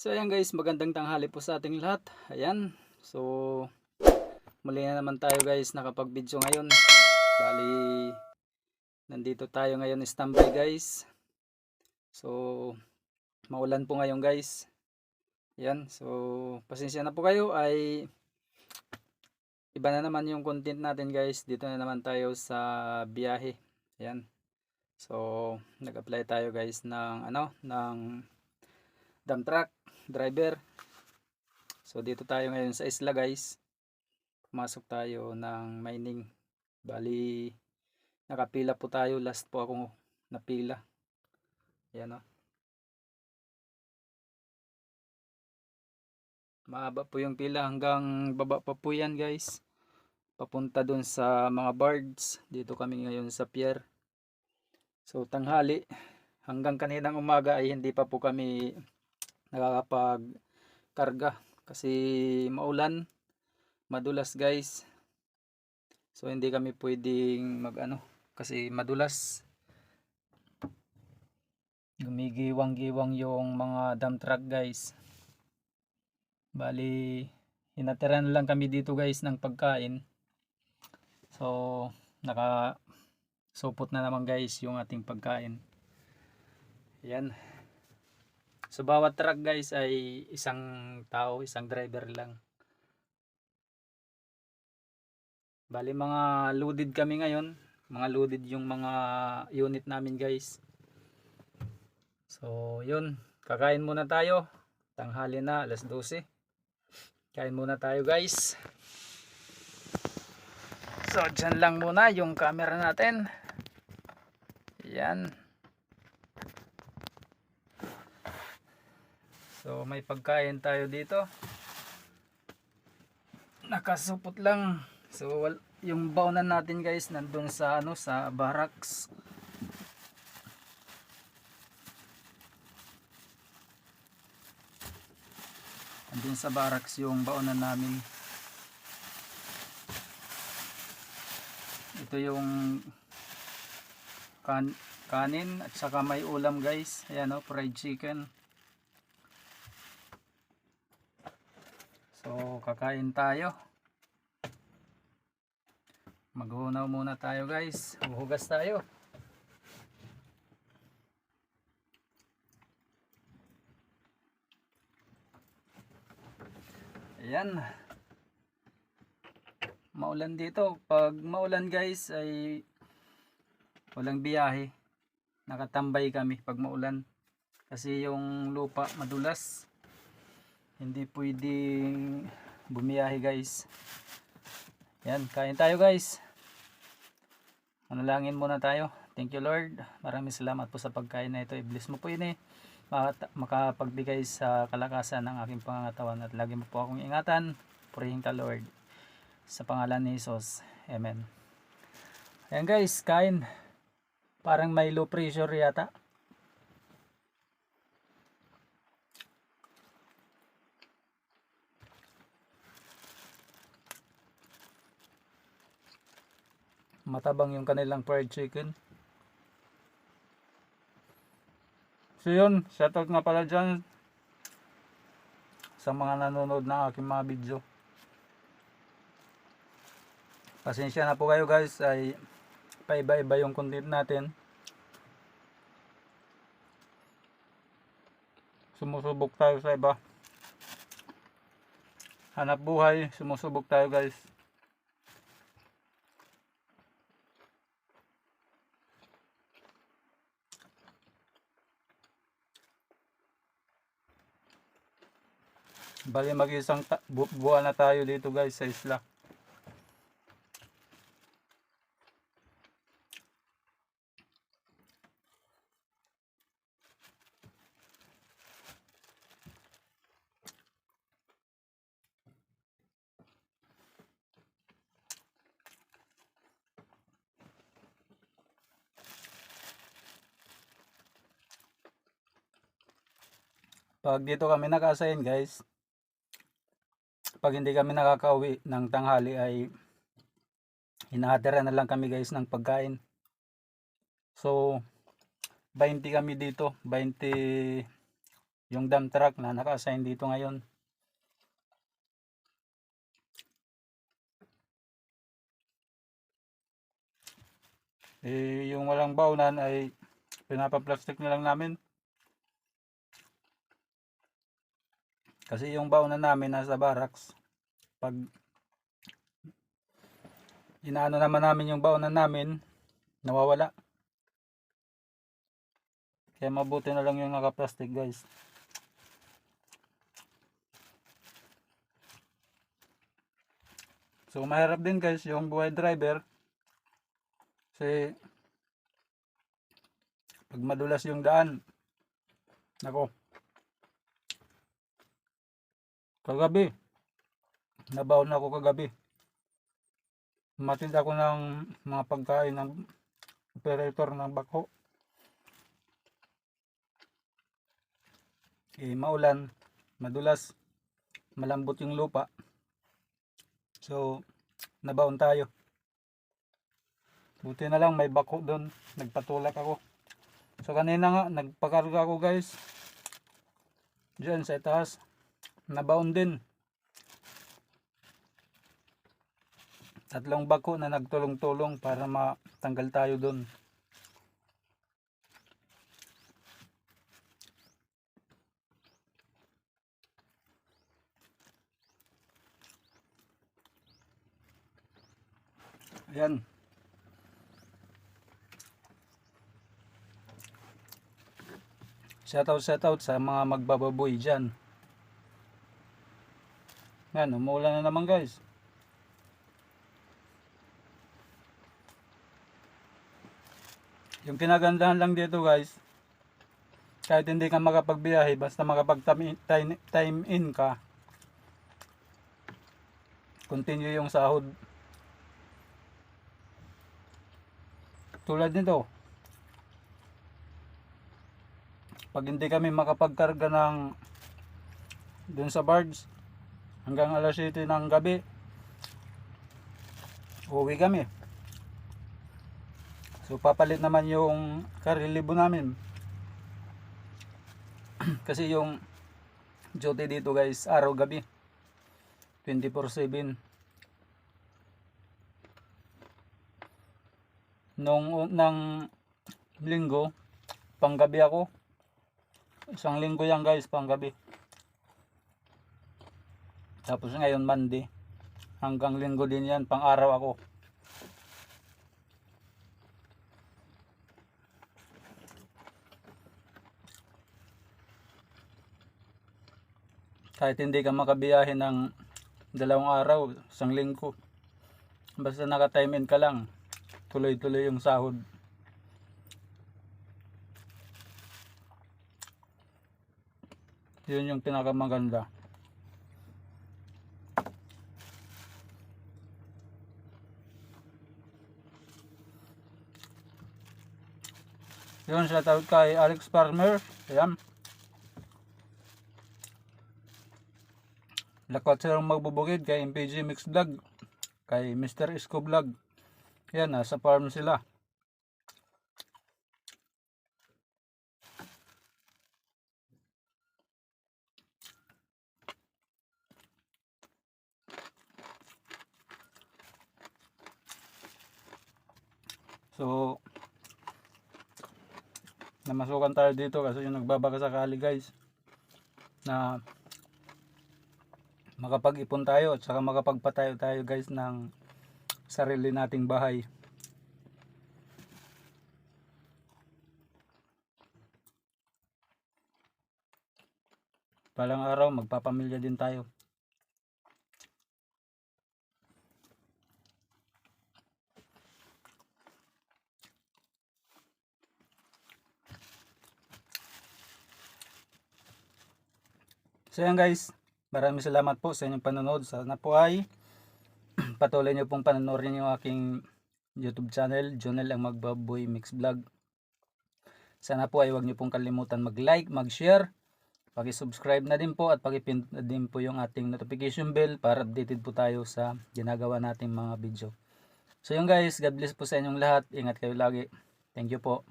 So ayan guys, magandang tanghali po sa ating lahat. Ayan, so muli na naman tayo guys nakapag-video ngayon. Bali, nandito tayo ngayon standby guys. So maulan po ngayon guys. Ayan, so pasensya na po kayo, ay iba na naman yung content natin guys. Dito na naman tayo sa biyahe. Ayan, so nag-apply tayo guys ng ng dump truck driver. So dito tayo ngayon sa isla guys. Pumasok tayo ng mining. Bali, nakapila po tayo. Last po ako napila. Ayan o. Mahaba po yung pila hanggang baba pa po yan guys. Papunta dun sa mga birds. Dito kami ngayon sa pier. So tanghali hanggang kaninang umaga ay hindi pa po kami nakakapag karga. Kasi maulan, madulas guys. So hindi kami pwedeng kasi madulas. Gumigiwang-giwang yung mga dump truck guys. Bali, hinatiran lang kami dito guys ng pagkain. So nakasupot na naman guys yung ating pagkain. Ayan. So bawat truck guys ay isang tao, isang driver lang. Bali mga loaded kami ngayon. Mga loaded yung mga unit namin guys. So yun, kakain muna tayo. Tanghali na, alas 12. Kain muna tayo guys. So dyan lang muna yung camera natin. Yan. So may pagkain tayo dito. Nakasupot lang. So yung baunan natin guys nandun sa sa barracks. Nandun sa barracks yung baunan namin. Ito yung kanin at saka may ulam guys. Ayan o, fried chicken. So kakain tayo. Maghunaw muna tayo guys. Huhugas tayo. Ayan. Maulan dito. Pag maulan guys ay walang biyahe. Nakatambay kami pag maulan. Kasi yung lupa madulas. Hindi pwedeng bumiyahe guys. Yan, kain tayo guys. Manalangin muna tayo. Thank you Lord. Maraming salamat po sa pagkain na ito. I-bless mo po yun makapagbigay sa kalakasan ng aking pangangatawan. At lagi mo po akong ingatan. Purihin ka Lord. Sa pangalan ni Jesus. Amen. Ayan guys, kain. Parang may low pressure yata. Matabang yung kanilang fried chicken. So yun, shoutout nga pala dyan sa mga nanonood ng aking mga video. Pasensya na po kayo guys, ay paiba-iba yung content natin. Sumusubok tayo sa iba. Hanap buhay, sumusubok tayo guys. Bali mag-isang buwan na tayo dito guys sa isla. Pag dito kami naka-assign guys, pag hindi kami nakakauwi ng tanghali ay hinahatira na lang kami guys ng pagkain. So 20 kami dito, 20 yung dump truck na naka-assign dito ngayon. Yung walang baunan ay pinapa-plastic na lang namin. Kasi yung baunan namin nasa barracks. Pag inaano naman namin yung baunan namin, nawawala. Kaya mabuti na lang yung naka-plastic, guys. So mahirap din, guys, yung buhay driver. Kasi pag madulas yung daan, nako, kagabi nabaon ako kagabi, matid ako ng mga pagkain ng operator ng bako. Maulan, madulas, malambot yung lupa, so nabaon tayo. Buti na lang may bako doon, nagpatulak ako. So kanina nga nagpakarga ako, guys, diyan sa taas, nabaon din. 3 bako na nagtulong-tulong para matanggal tayo doon. Ayan. Shoutout sa mga magbababoy dyan. Yan, umuulan na naman, guys. Yung kinagandahan lang dito, guys, kahit hindi ka makapagbiyahe, basta makapag-time in ka, continue yung sahod. Tulad nito, pag hindi kami makapagkarga ng dun sa barge hanggang alas 7 ng gabi, uwi kami. So papalit naman yung karilibo namin. Kasi yung duty dito, guys, araw gabi, 24/7. Nang linggo, panggabi ako. Isang linggo yan, guys, panggabi. Tapos ngayon Monday, hanggang linggo din yan, pang araw ako. Kahit hindi ka makabiyahe ng 2 araw, isang linggo, basta naka-time in ka lang, tuloy-tuloy yung sahod. Yun yung pinakamaganda. Yun, shoutout kay Alex Farmer. Ayan. Lakwat silang magbubukid kay MPG Mix Vlog, kay Mr. Isko Vlog. Ayan, nasa farm sila. So namasukan tayo dito kasi yung nagbabaka sakali, guys, na makapag-ipon tayo at saka makapagpatayo tayo, guys, ng sarili nating bahay. Palang araw magpapamilya din tayo. So yan, guys, maraming salamat po sa inyong panonood. Sana po ay patuloy nyo pong panonoodin yung aking YouTube channel, Jonel ang Magbaboy Mix Vlog. Sana po ay huwag nyo pong kalimutan mag-like, mag-share, paki-subscribe na din po at paki-pin na din po yung ating notification bell para updated po tayo sa ginagawa nating mga video. So yun, guys, God bless po sa inyong lahat. Ingat kayo lagi. Thank you po.